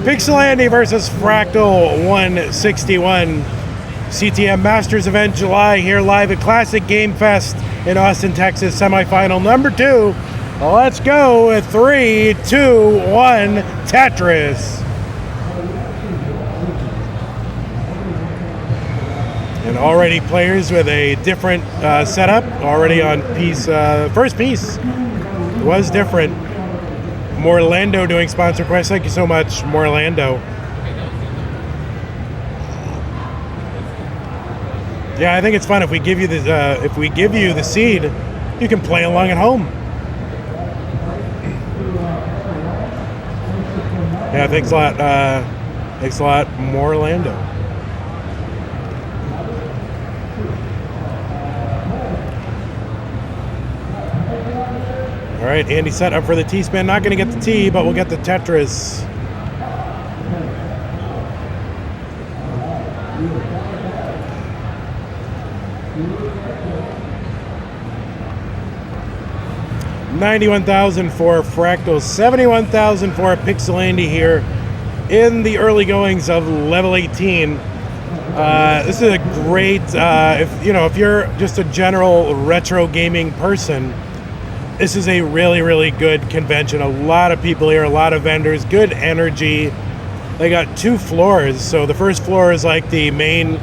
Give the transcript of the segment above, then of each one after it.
Pixel Andy versus Fractal 161. CTM Masters event July here live at Classic Game Fest in Austin, Texas. Semifinal number 2. Let's go with 3, 2, 1, Tetris. And already players with a different setup. Already on piece, first piece was different. Morlando doing sponsor requests. Thank you so much, Morlando. Yeah, I think it's fun if we give you the seed, you can play along at home. Yeah, thanks a lot. Thanks a lot, Morlando. All right, Andy set up for the T-spin. Not going to get the T, but we'll get the Tetris. $91,000 for Fractal, $71,000 for Pixel Andy here in the early goings of level 18. This is a great, if you're just a general retro gaming person, this is a really, really good convention. A lot of people here, a lot of vendors, good energy. They got 2 floors. So the first floor is like the main,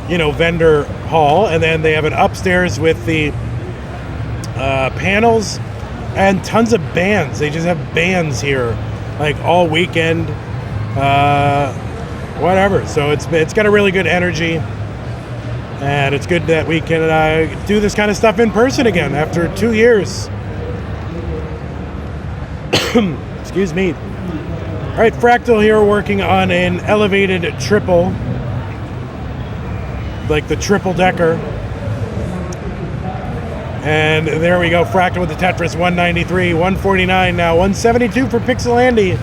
vendor hall, and then they have an upstairs with the panels and tons of bands. They just have bands here, like all weekend, whatever. So it's got a really good energy, and it's good that we can do this kind of stuff in person again after 2 years. Excuse me. All right, Fractal here working on an elevated triple, like the triple decker. And there we go, Fractal with the Tetris, 193, 149 now, 172 for Pixel Andy.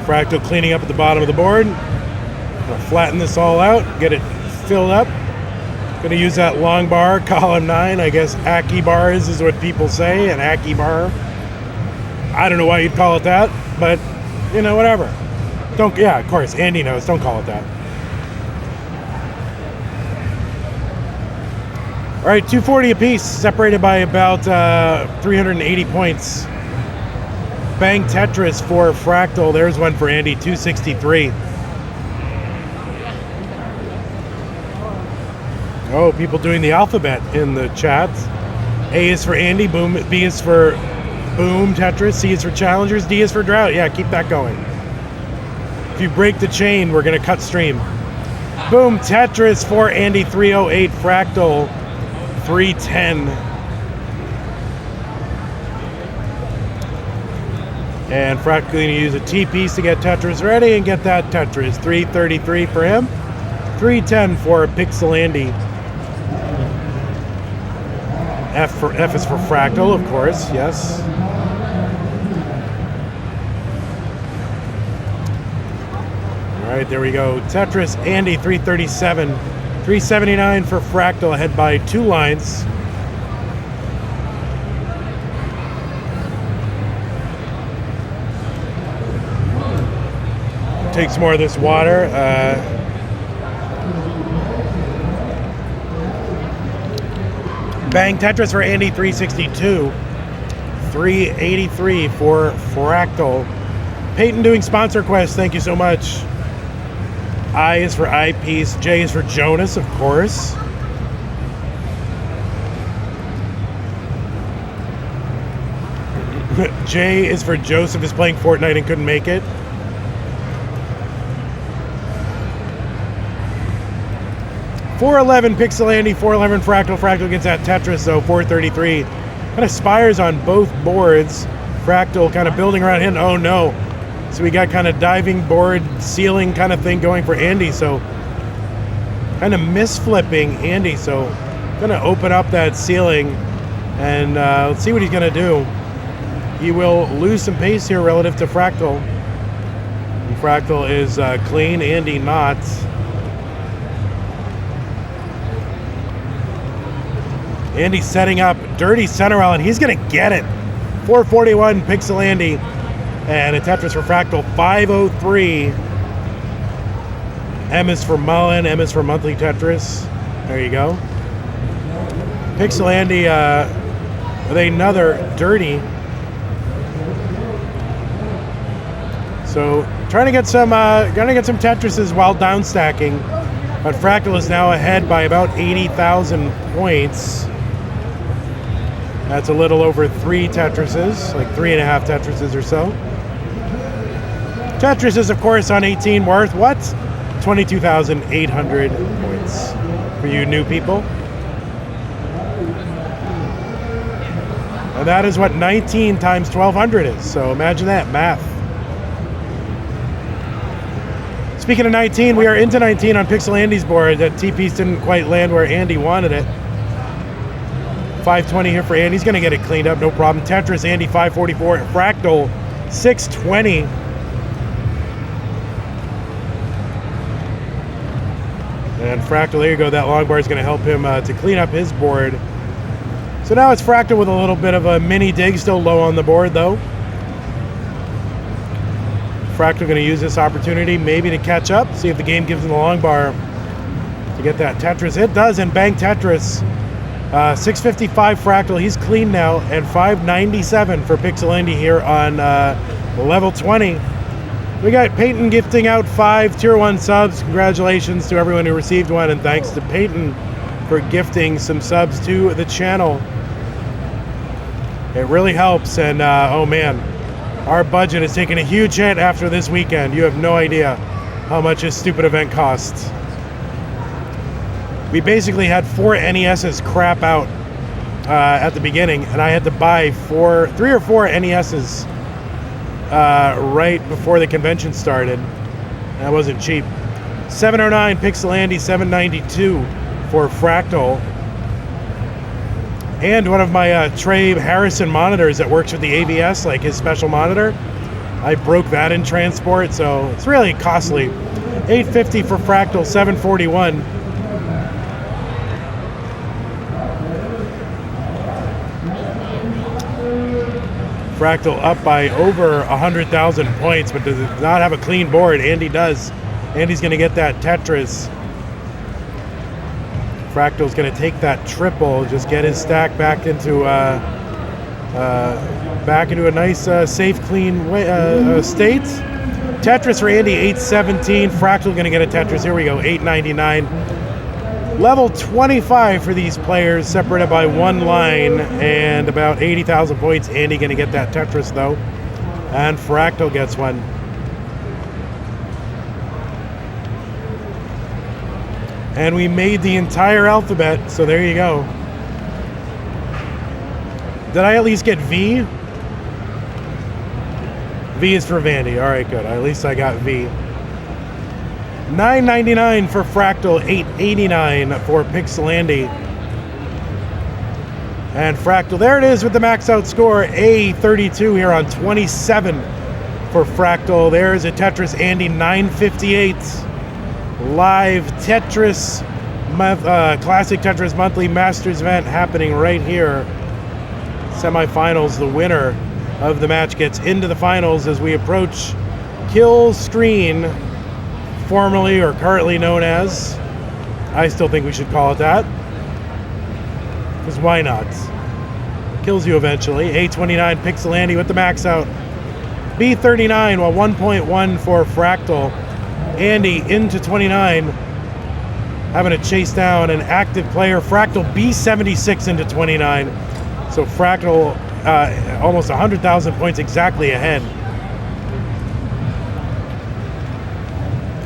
Fractal cleaning up at the bottom of the board. Gonna flatten this all out, get it filled up. Gonna use that long bar, column 9, I guess Aki bars is what people say, an Aki bar. I don't know why you'd call it that, but, whatever. Yeah, of course, Andy knows, don't call it that. All right, 240 apiece, separated by about 380 points. Bang Tetris for Fractal. There's one for Andy, 263. Oh, people doing the alphabet in the chat. A is for Andy, boom. B is for boom Tetris. C is for challengers. D is for drought. Yeah, keep that going. If you break the chain, we're going to cut stream. Boom Tetris for Andy, 308. Fractal, 310. And Fractal going to use a T piece to get Tetris ready and get that Tetris. 333 for him. 310 for Pixel Andy. F is for Fractal, of course, yes. All right, there we go. Tetris Andy, 337. 379 for Fractal, ahead by 2 lines. Take some more of this water. Bang Tetris for Andy, 362. 383 for Fractal. Peyton doing sponsor requests, thank you so much. I is for Eyepiece. J is for Jonas, of course. J is for Joseph is playing Fortnite and couldn't make it. $411 Pixel Andy, $411 Fractal. Fractal gets that Tetris though, $433. Kind of spires on both boards. Fractal kind of building around him. Oh no. So we got kind of diving board ceiling kind of thing going for Andy. So kind of misflipping Andy. So gonna open up that ceiling and let's see what he's gonna do. He will lose some pace here relative to Fractal. And Fractal is clean, Andy not. Andy's setting up dirty center island. He's going to get it. 441 Pixel Andy. And a Tetris for Fractal, 503. M is for Mullen, M is for Monthly Tetris. There you go. Pixel Andy with another dirty. So trying to get some Tetrises while down stacking. But Fractal is now ahead by about 80,000 points. That's a little over 3 Tetrises, like 3.5 Tetrises or so. Tetris is, of course, on 18 worth what? 22,800 points for you new people. And that is what 19 times 1,200 is. So imagine that, math. Speaking of 19, we are into 19 on Pixel Andy's board. That T-piece didn't quite land where Andy wanted it. 520 here for Andy. He's going to get it cleaned up, no problem. Tetris, Andy, 544. Fractal, 620. And Fractal, there you go. That long bar is going to help him to clean up his board. So now it's Fractal with a little bit of a mini dig, still low on the board though. Fractal going to use this opportunity maybe to catch up, see if the game gives him the long bar to get that Tetris. It does, and bang Tetris. 655 Fractal, he's clean now, and 597 for Pixel Andy here on level 20. We got Peyton gifting out 5 Tier 1 subs. Congratulations to everyone who received one, and thanks to Peyton for gifting some subs to the channel. It really helps, and oh man, our budget has taken a huge hit after this weekend. You have no idea how much this stupid event costs. We basically had 4 NESs crap out at the beginning, and I had to buy 3 or 4 NESs right before the convention started. That wasn't cheap. 709 Pixel Andy, 792 for Fractal. And one of my Trey Harrison monitors that works with the AVS, like his special monitor, I broke that in transport, so it's really costly. 850 for Fractal, 741. Fractal up by over 100,000 points, but does not have a clean board. Andy does. Andy's going to get that Tetris. Fractal's going to take that triple, just get his stack back into a nice, safe, clean state. Tetris for Andy, 817. Fractal going to get a Tetris. Here we go, 899. Level 25 for these players, separated by 1 line and about 80,000 points. Andy going to get that Tetris though, and Fractal gets one. And we made the entire alphabet, so there you go. Did I at least get V? V is for Vandy. All right, good. At least I got V. $9.99 for Fractal, $8.89 for Pixel Andy. And Fractal, there it is with the max out score, A32 here on 27 for Fractal. There's a Tetris Andy, 958. Live Tetris, Classic Tetris Monthly Masters event happening right here. Semifinals, the winner of the match gets into the finals as we approach Kill Screen, formerly or currently known as, I still think we should call it that, because why not? Kills you eventually. A29 Pixel Andy with the max out. B39, well, 1.1 for Fractal. Andy into 29, having to chase down an active player. Fractal B76 into 29. So Fractal almost 100,000 points exactly ahead.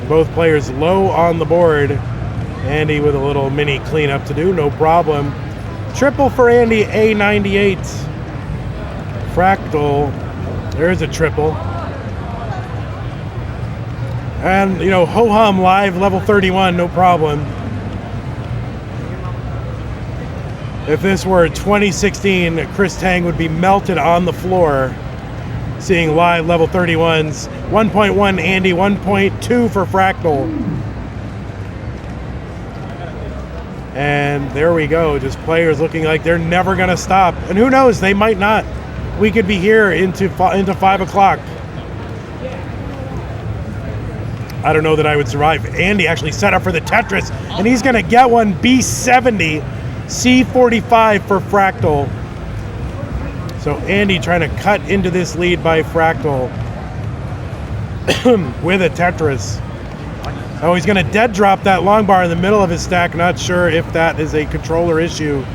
Both players low on the board. Andy with a little mini cleanup to do, no problem. Triple for Andy, A98. Fractal, there's a triple. And, you know, ho-hum live, level 31, no problem. If this were 2016, Chris Tang would be melted on the floor seeing live level 31s. 1.1 Andy, 1.2 for Fractal. And there we go, just players looking like they're never going to stop. And who knows, they might not. We could be here into 5 o'clock. I don't know that I would survive. Andy actually set up for the Tetris, and he's going to get one. B70, C45 for Fractal. So Andy trying to cut into this lead by Fractal with a Tetris. Oh, he's going to dead drop that long bar in the middle of his stack. Not sure if that is a controller issue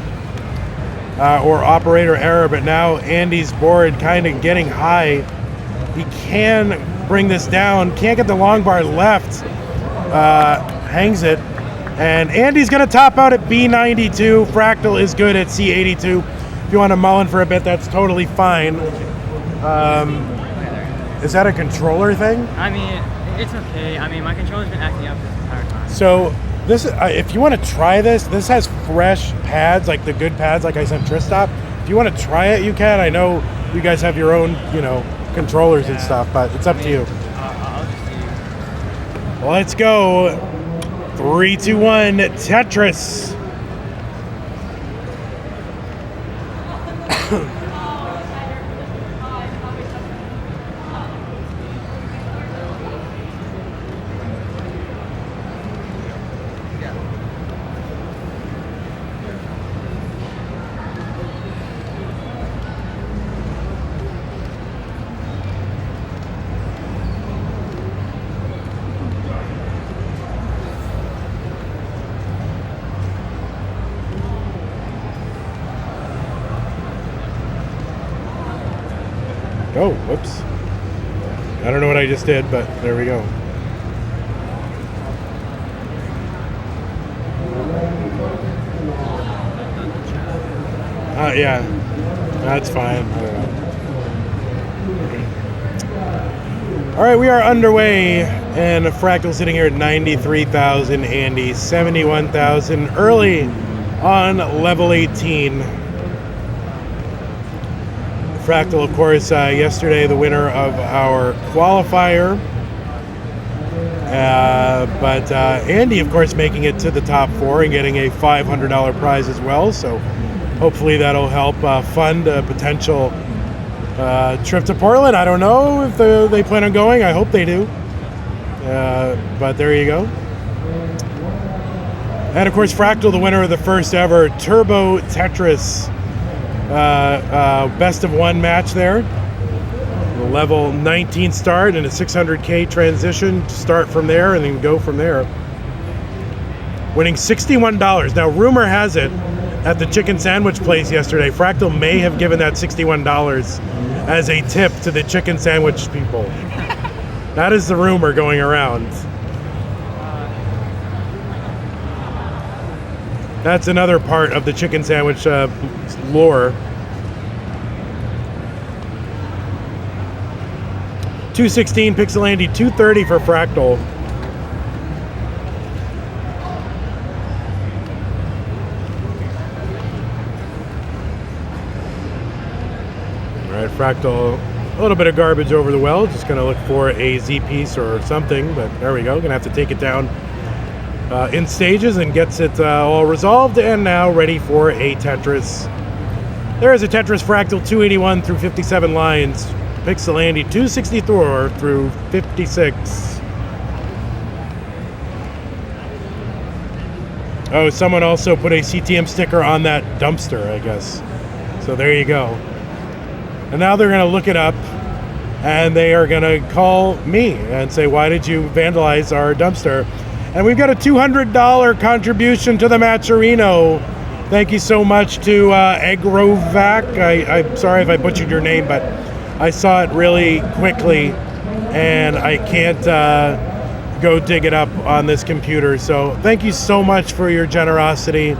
or operator error, but now Andy's board kind of getting high. He can bring this down. Can't get the long bar left. Hangs it. And Andy's going to top out at B92. Fractal is good at C82. If you want to mullin for a bit, that's totally fine. Is that a controller thing? I mean, it's okay. I mean, my controller's been acting up this entire time. So this, if you want to try this, this has fresh pads, like the good pads, like I sent Tristop. If you want to try it, you can. I know you guys have your own, controllers and stuff, but it's up to you. I'll just see. Let's go. 3, 2, 1, Tetris. Oh, whoops. I don't know what I just did, but there we go. Yeah, that's fine. I don't know. All right, we are underway, and Fractal sitting here at 93,000, Andy 71,000, early on level 18. Fractal, of course, yesterday the winner of our qualifier. But Andy, of course, making it to the top 4 and getting a $500 prize as well. So hopefully that'll help fund a potential trip to Portland. I don't know if they plan on going. I hope they do. But there you go. And of course, Fractal, the winner of the first ever Turbo Tetris best of 1 match there. A level 19 start and a 600K transition to start from there and then go from there. Winning $61. Now, rumor has it at the chicken sandwich place yesterday, Fractal may have given that $61 as a tip to the chicken sandwich people. That is the rumor going around. That's another part of the chicken sandwich lore. 216 Pixel Andy, 230 for Fractal. All right, Fractal, a little bit of garbage over the well. Just gonna look for a Z piece or something, but there we go. Gonna have to take it down in stages and gets it all resolved, and now ready for a Tetris. There is a Tetris Fractal 281 through 57 lines. Pixel Andy 264 through 56. Oh, someone also put a CTM sticker on that dumpster, I guess. So there you go. And now they're going to look it up, and they are going to call me and say, why did you vandalize our dumpster? And we've got a $200 contribution to the Matcherino. Thank you so much to Agrovac. I'm sorry if I butchered your name, but I saw it really quickly, and I can't go dig it up on this computer. So thank you so much for your generosity.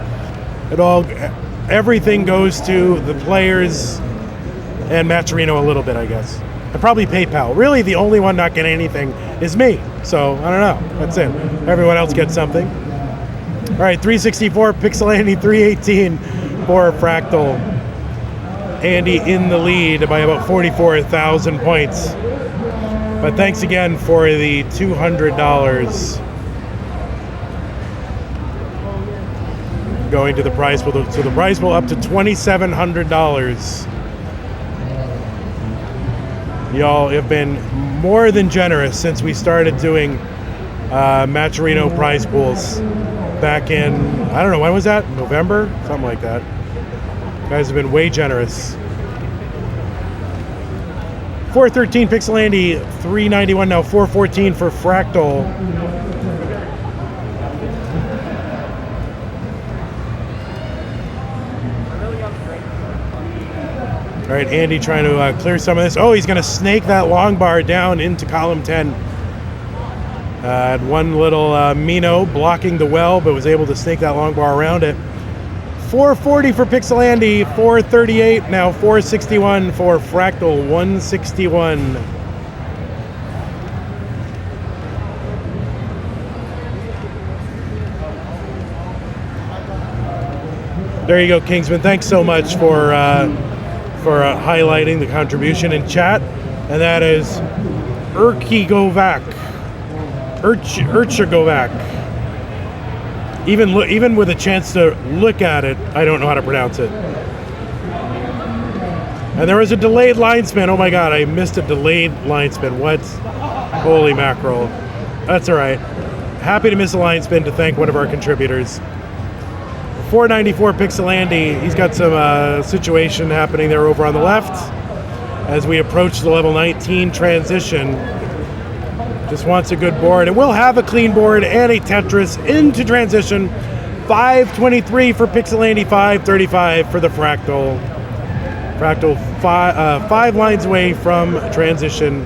Everything goes to the players and Matcherino a little bit, I guess. And probably PayPal. Really, the only one not getting anything is me. So I don't know. That's it. Everyone else gets something. All right, 364 Pixel Andy, 318 for Fractal. Andy in the lead by about 44,000 points. But thanks again for the $200. going to the prize pool. So the prize pool up to $2,700. Y'all have been more than generous since we started doing Matcherino prize pools back in, I don't know, when was that? November? Something like that. You guys have been way generous. 413 Pixelandy, 391 now, 414 for Fractal. All right, Andy trying to clear some of this. Oh, he's going to snake that long bar down into column 10. Had one little Mino blocking the well, but was able to snake that long bar around it. 440 for Pixelandy, 438, now 461 for Fractal, 161. There you go, Kingsman. Thanks so much for highlighting the contribution in chat. And that is Urchigovac. Even with a chance to look at it, I don't know how to pronounce it. And there was a delayed line spin. Oh my god, I missed a delayed line spin. What? Holy mackerel. That's all right. Happy to miss a line spin to thank one of our contributors. 494 Pixelandy. He's got some situation happening there over on the left as we approach the level 19 transition. Just wants a good board, and we'll have a clean board and a Tetris into transition. 523 for Pixelandy, 535 for the Fractal. Fractal 5 lines away from transition.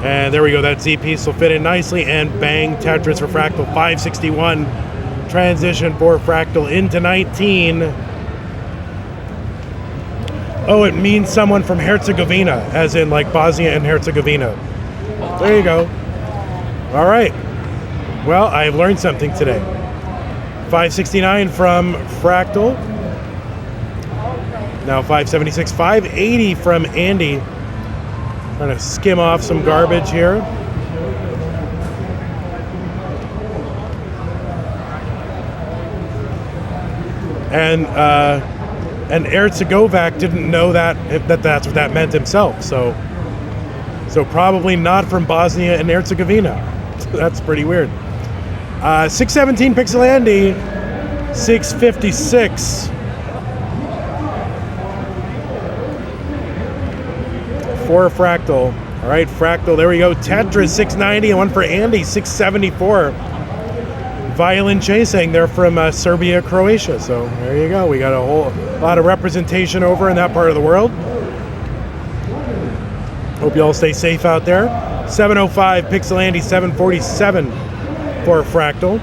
And there we go, that Z piece will fit in nicely, and bang, Tetris for Fractal. 561 transition for Fractal into 19. Oh, it means someone from Herzegovina, as in like Bosnia and Herzegovina. There you go. All right. Well, I've learned something today. 569 from Fractal. Now 576, 580 from Andy. Trying to skim off some garbage here. And Erzegovac didn't know that's what that meant himself. So probably not from Bosnia and Herzegovina. That's pretty weird. 617 Pixelandy, 656 for Fractal. All right, Fractal, there we go. Tetris, 690, and one for Andy, 674. Violin Chasing, they're from Serbia, Croatia. So there you go. We got a whole lot of representation over in that part of the world. Hope you all stay safe out there. 705 Pixelandy, 747 for Fractal.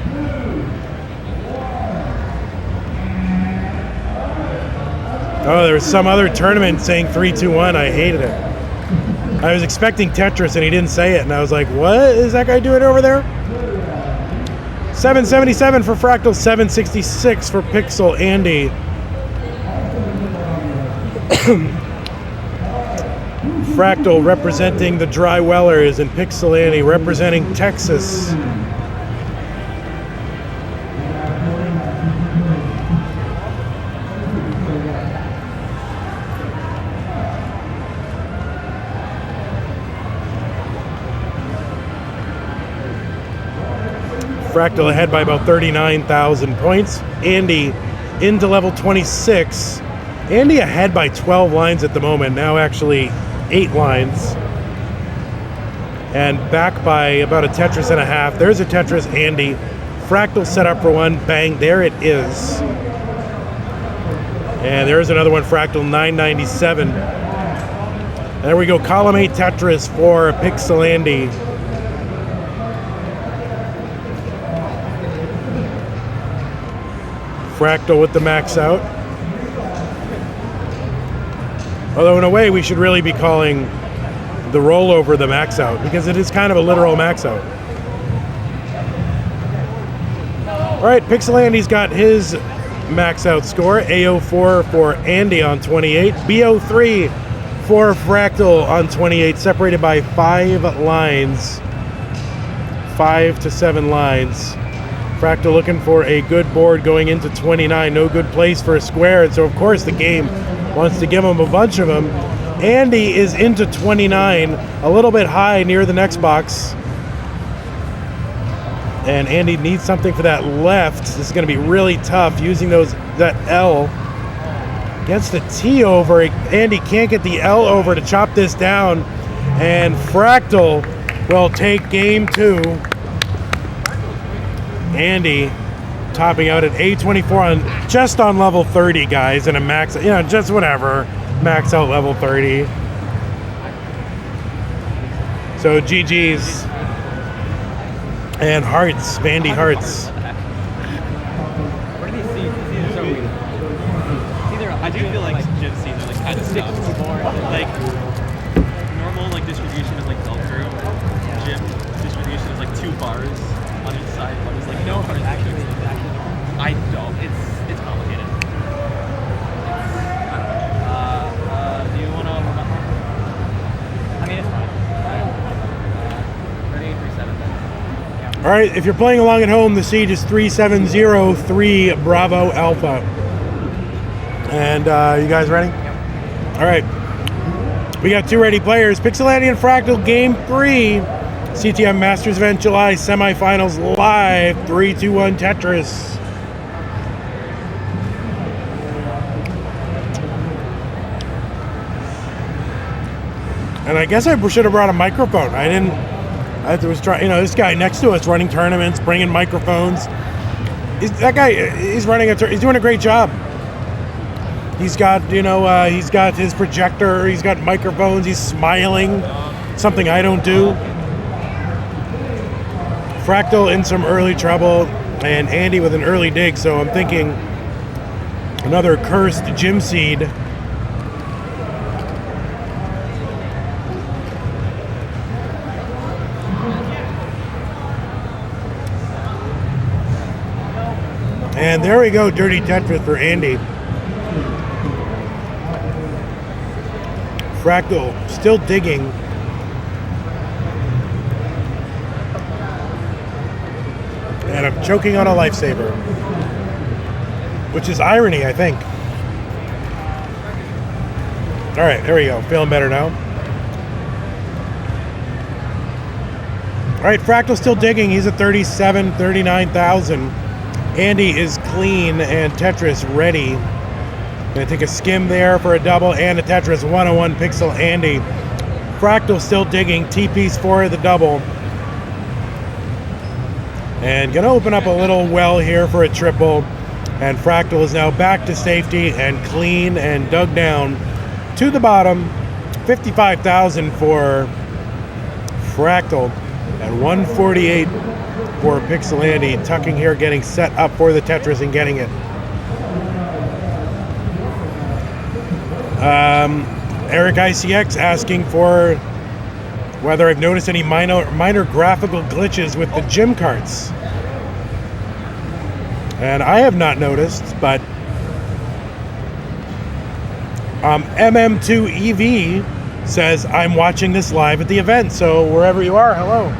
Oh, there was some other tournament saying 3-2-1. I hated it. I was expecting Tetris and he didn't say it, and I was like, what is that guy doing over there? 777 for Fractal, 766 for Pixel Andy. Fractal representing the Dry Wellers, and Pixel Andy representing Texas. Fractal ahead by about 39,000 points. Andy into level 26. Andy ahead by 12 lines at the moment, now actually 8 lines. And back by about a Tetris and a half. There's a Tetris, Andy. Fractal set up for one, bang, there it is. And there's another one, Fractal 997. There we go, column 8 Tetris for Pixel Andy. Fractal with the max out. Although in a way we should really be calling the rollover the max out, because it is kind of a literal max out. All right, Pixel Andy's got his max out score. A04 for Andy on 28. B03 for Fractal on 28, separated by 5 lines. 5 to 7 lines. Fractal looking for a good board going into 29. No good place for a square, and so of course the game wants to give him a bunch of them. Andy is into 29, a little bit high near the next box. And Andy needs something for that left. This is going to be really tough using that L. Gets the T over. Andy can't get the L over to chop this down. And Fractal will take game 2. Andy topping out at A24 just on level 30, guys, and a max, just whatever, max out level 30. So GG's and hearts, Vandy hearts. What are these seeds? These are so weird. I do feel like gym seeds are like kind of stuff. Like normal like distribution is like Velcro. Gym distribution is like 2 bars on each side. One is like no bars. Actually, I don't. It's complicated. do you want to? I mean, it's fine. 3837 then. Yeah. All right, if you're playing along at home, the seed is 3703 Bravo Alpha. And you guys ready? Yep. All right. We got 2 ready players. Pixelani and Fractal Game 3. CTM Masters Event July semifinals live. 3, 2, 1 Tetris. And I guess I should have brought a microphone. I didn't. I was trying. This guy next to us running tournaments, bringing microphones. That guy, he's running he's doing a great job. He's got, he's got his projector. He's got microphones. He's smiling, something I don't do. Fractal in some early trouble, and Andy with an early dig. So I'm thinking another cursed gym seed. And there we go, dirty Tetris for Andy. Fractal still digging. And I'm choking on a lifesaver. Which is irony, I think. All right, there we go. Feeling better now. All right, Fractal's still digging. He's at 39,000. Andy is clean and Tetris ready. Gonna take a skim there for a double and a Tetris 101 pixel Andy. Fractal still digging, T-piece for the double. And gonna open up a little well here for a triple. And Fractal is now back to safety and clean and dug down to the bottom. 55,000 for Fractal and 148 for Pixel Andy. Tucking here, getting set up for the Tetris and getting it. Eric ICX asking for whether I've noticed any minor graphical glitches with the gym carts. And I have not noticed, but MM2EV says I'm watching this live at the event, so wherever you are, hello.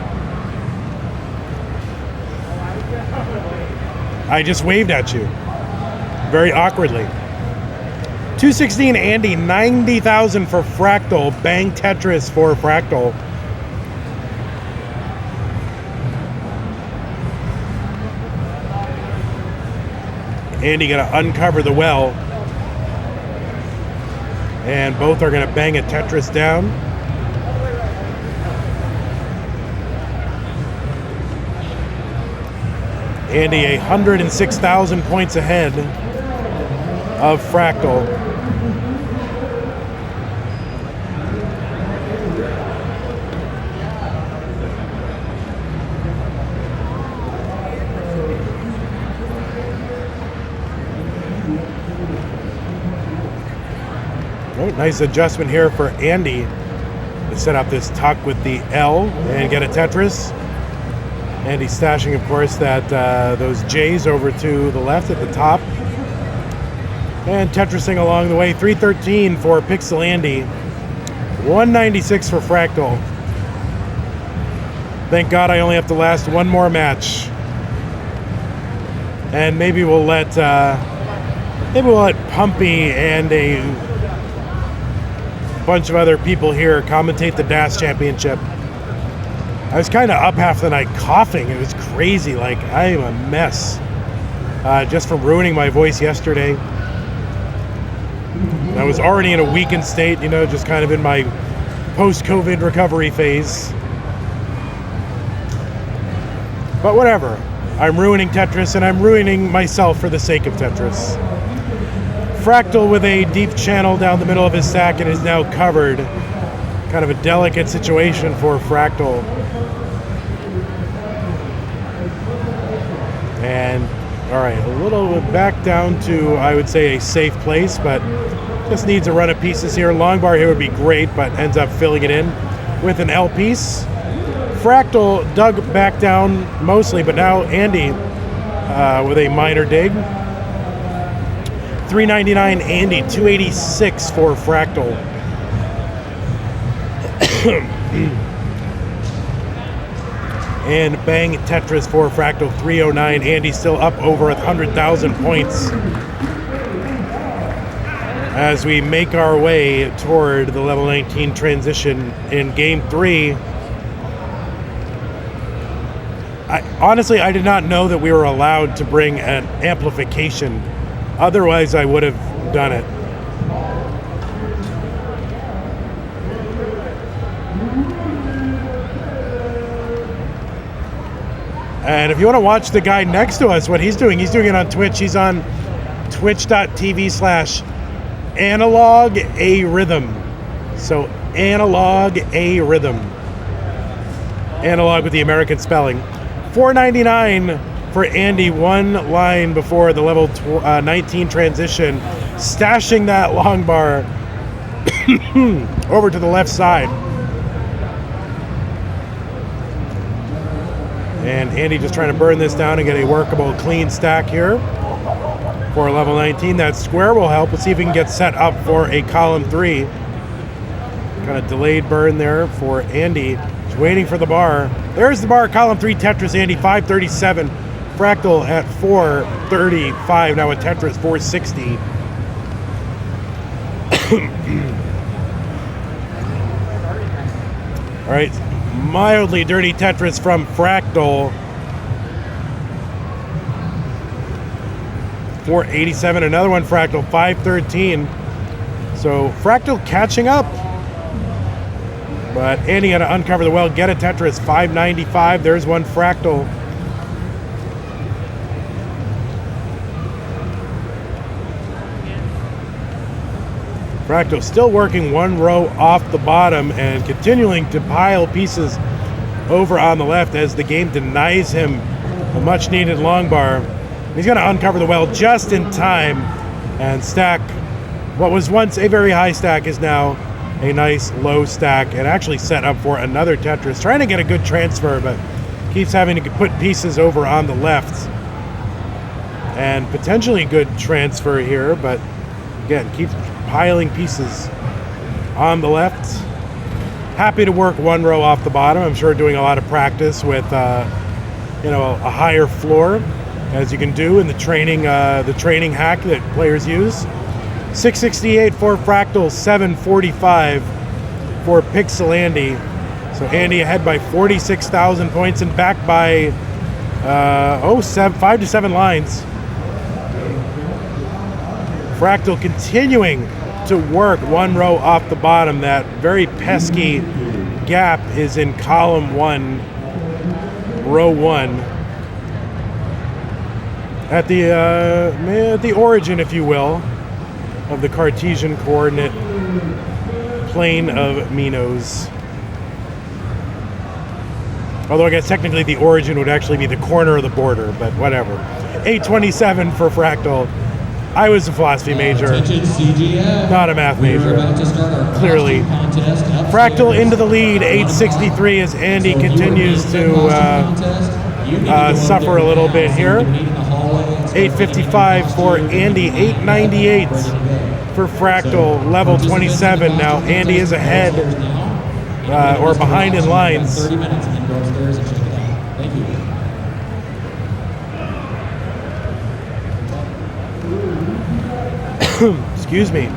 I just waved at you very awkwardly. 216 Andy, 90,000 for Fractal. Bang Tetris for Fractal. Andy gonna uncover the well. And both are gonna bang a Tetris down. Andy 106,000 points ahead of Fractal. Oh, nice adjustment here for Andy to set up this tuck with the L and get a Tetris. Andy stashing, of course, that those J's over to the left at the top. And Tetrising along the way. 313 for Pixel Andy. 196 for Fractal. Thank God I only have to last one more match. and maybe we'll let Pumpy and a bunch of other people here commentate the DAS Championship. I was kind of up half the night coughing. It was crazy. Like, I am a mess just from ruining my voice yesterday. I was already in a weakened state, you know, just kind of in my post-COVID recovery phase. But whatever. I'm ruining Tetris, and I'm ruining myself for the sake of Tetris. Fractal with a deep channel down the middle of his stack and is now covered. Kind of a delicate situation for Fractal. And, alright, a little bit back down to, I would say, a safe place, but just needs a run of pieces here. Long bar here would be great, but ends up filling it in with an L piece. Fractal dug back down mostly, but now Andy with a minor dig. 399 Andy, 286 for Fractal. And bang Tetris for Fractal, 309. Andy still up over 100,000 points as we make our way toward the level 19 transition in game 3. Honestly, I did not know that we were allowed to bring an amplification. Otherwise, I would have done it. And if you want to watch the guy next to us, what he's doing it on Twitch. He's on twitch.tv/analog-a-rhythm. So analog-a-rhythm. Analog with the American spelling. $4.99 for Andy, one line before the level 19 transition, stashing that long bar over to the left side. And Andy just trying to burn this down and get a workable, clean stack here for level 19. That square will help. Let's see if we can get set up for a column 3. Kind of delayed burn there for Andy. Just waiting for the bar. There's the bar, column 3 Tetris, Andy, 537. Fractal at 435. Now a Tetris, 460. All right. Mildly dirty Tetris from Fractal. 487. Another one, Fractal, 513. So Fractal catching up. But Andy got to uncover the well, get a Tetris, 595. There's one Fractal. Fractal still working one row off the bottom and continuing to pile pieces over on the left as the game denies him a much needed long bar. He's going to uncover the well just in time and stack what was once a very high stack is now a nice low stack and actually set up for another Tetris. Trying to get a good transfer, but keeps having to put pieces over on the left. And potentially good transfer here, but again, keeps piling pieces on the left. Happy to work one row off the bottom. I'm sure doing a lot of practice with a higher floor, as you can do in the training hack that players use. 668 for Fractal, 745 for Pixel Andy. So Andy ahead by 46,000 points and back by 5 to 7 lines. Fractal continuing to work one row off the bottom. That very pesky gap is in column 1, row 1. At the origin, if you will, of the Cartesian coordinate plane of Minos. Although I guess technically the origin would actually be the corner of the border, but whatever. 827 for Fractal. I was a philosophy major, not a math major, clearly. Fractal into the lead, 863 as Andy continues to suffer a little bit here. 855 for Andy, 898 for Fractal, level 27. Now Andy is ahead or behind in lines. 30 minutes and then go upstairs and check it out. Thank you. Excuse me.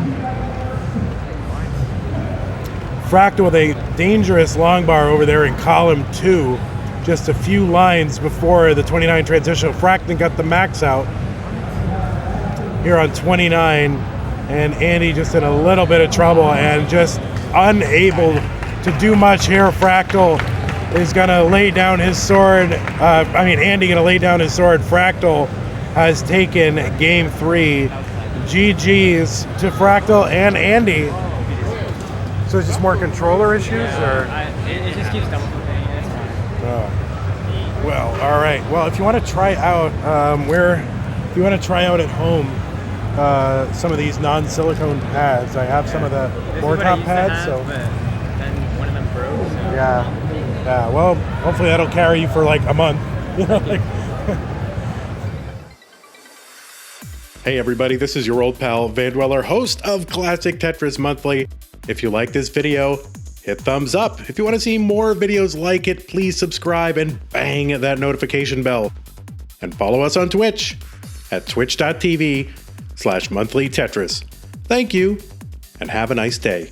Fractal with a dangerous long bar over there in column 2. Just a few lines before the 29 transitional. Fractal got the max out here on 29. And Andy just in a little bit of trouble and just unable to do much here. Fractal is going to lay down his sword. Andy going to lay down his sword. Fractal has taken game 3. GG's to Fractal and Andy. So it's just more controller issues, or? It just keeps double flipping. It's fine. Oh. Well, all right. Well, if you want to try out, if you want to try out at home, some of these non-silicone pads, I have some of the more top pads. So then one of them broke. So. Yeah. Well, hopefully that'll carry you for like a month. You know, like. Hey everybody, this is your old pal Vandweller, host of Classic Tetris Monthly. If you like this video, hit thumbs up. If you want to see more videos like it, please subscribe and bang that notification bell. And follow us on Twitch at twitch.tv/monthlytetris. Thank you, and have a nice day.